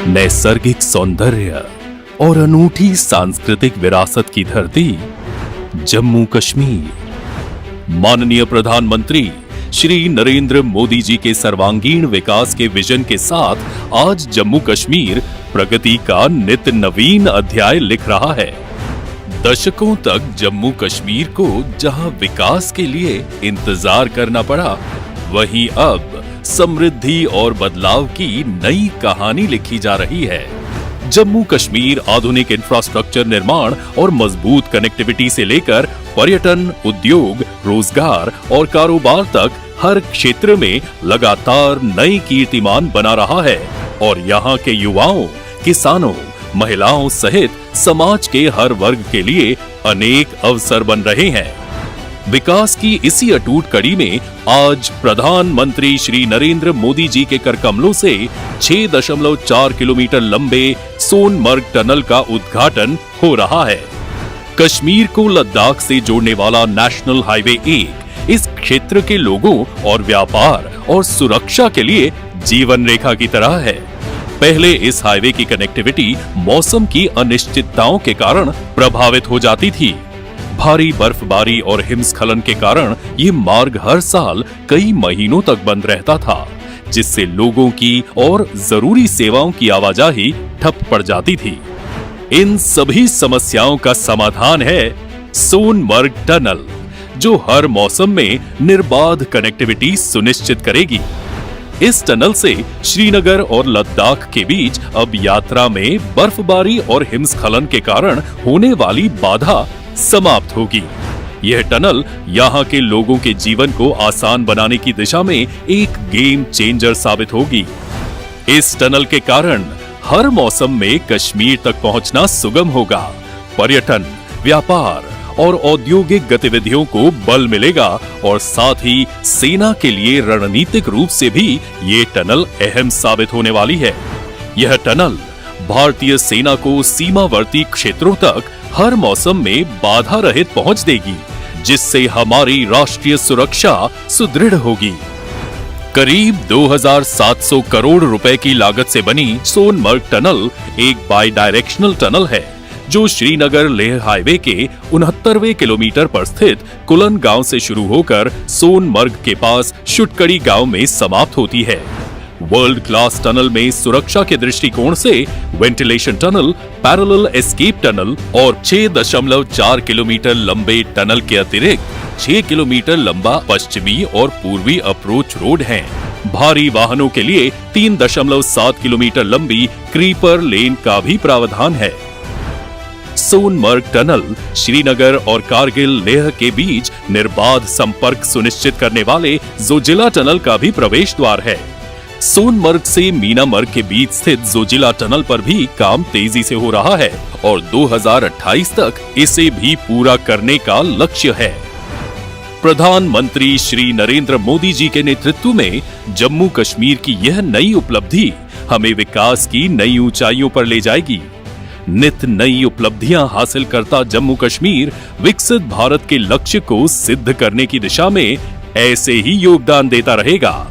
नैसर्गिक सौंदर्य और अनूठी सांस्कृतिक विरासत की धरती जम्मू कश्मीर। माननीय प्रधानमंत्री श्री नरेंद्र मोदी जी के सर्वांगीण विकास के विजन के साथ आज जम्मू कश्मीर प्रगति का नित्य नवीन अध्याय लिख रहा है। दशकों तक जम्मू कश्मीर को जहां विकास के लिए इंतजार करना पड़ा, वहीं अब समृद्धि और बदलाव की नई कहानी लिखी जा रही है। जम्मू कश्मीर आधुनिक इंफ्रास्ट्रक्चर निर्माण और मजबूत कनेक्टिविटी से लेकर पर्यटन, उद्योग, रोजगार और कारोबार तक हर क्षेत्र में लगातार नई कीर्तिमान बना रहा है और यहाँ के युवाओं, किसानों, महिलाओं सहित समाज के हर वर्ग के लिए अनेक अवसर बन रहे हैं। विकास की इसी अटूट कड़ी में आज प्रधानमंत्री श्री नरेंद्र मोदी जी के करकमलों से 6.4 किलोमीटर लंबे सोनमर्ग टनल का उद्घाटन हो रहा है। कश्मीर को लद्दाख से जोड़ने वाला नेशनल हाईवे 1 इस क्षेत्र के लोगों और व्यापार और सुरक्षा के लिए जीवन रेखा की तरह है। पहले इस हाईवे की कनेक्टिविटी मौसम की अनिश्चितताओं के कारण प्रभावित हो जाती थी। भारी बर्फबारी और हिमस्खलन के कारण ये मार्ग हर साल कई महीनों तक बंद रहता था, जिससे लोगों की और जरूरी सेवाओं की आवाजाही ठप पड़ जाती थी। इन सभी समस्याओं का समाधान है सोनमर्ग टनल, जो हर मौसम में निर्बाध कनेक्टिविटी सुनिश्चित करेगी। इस टनल से श्रीनगर और लद्दाख के बीच अब यात्रा में बर्फबारी और हिमस्खलन के कारण होने वाली बाधा समाप्त होगी। यह टनल यहाँ के लोगों के जीवन को आसान बनाने की दिशा में एक गेम चेंजर साबित होगी। इस टनल के कारण हर मौसम में कश्मीर तक पहुंचना सुगम होगा। पर्यटन, व्यापार और औद्योगिक गतिविधियों को बल मिलेगा और साथ ही सेना के लिए रणनीतिक रूप से भी ये टनल अहम साबित होने वाली है। यह टनल भारतीय सेना को सीमावर्ती क्षेत्रों तक हर मौसम में बाधा रहित पहुंच देगी, जिससे हमारी राष्ट्रीय सुरक्षा सुदृढ़ होगी। करीब 2700 करोड़ रुपए की लागत से बनी सोनमर्ग टनल एक बाई डायरेक्शनल टनल है, जो श्रीनगर लेह हाईवे के 69वें किलोमीटर पर स्थित कुलन गांव से शुरू होकर सोनमर्ग के पास शुटकड़ी गांव में समाप्त होती है। वर्ल्ड क्लास टनल में सुरक्षा के दृष्टिकोण से ventilation tunnel, parallel escape tunnel और 6.4 किलोमीटर लंबे टनल के अतिरिक्त 6 किलोमीटर लंबा पश्चिमी और पूर्वी अप्रोच रोड है। भारी वाहनों के लिए 3.7 किलोमीटर लंबी क्रीपर लेन का भी प्रावधान है। सोनमर्ग टनल श्रीनगर और कारगिल लेह के बीच निर्बाध संपर्क सुनिश्चित करने वाले जोजिला टनल का भी प्रवेश द्वार है। सोनमर्ग से मीनामर्ग के बीच स्थित जोजिला टनल पर भी काम तेजी से हो रहा है और 2028 तक इसे भी पूरा करने का लक्ष्य है। प्रधानमंत्री श्री नरेंद्र मोदी जी के नेतृत्व में जम्मू कश्मीर की यह नई उपलब्धि हमें विकास की नई ऊंचाइयों पर ले जाएगी। नित नई उपलब्धियां हासिल करता जम्मू कश्मीर विकसित भारत के लक्ष्य को सिद्ध करने की दिशा में ऐसे ही योगदान देता रहेगा।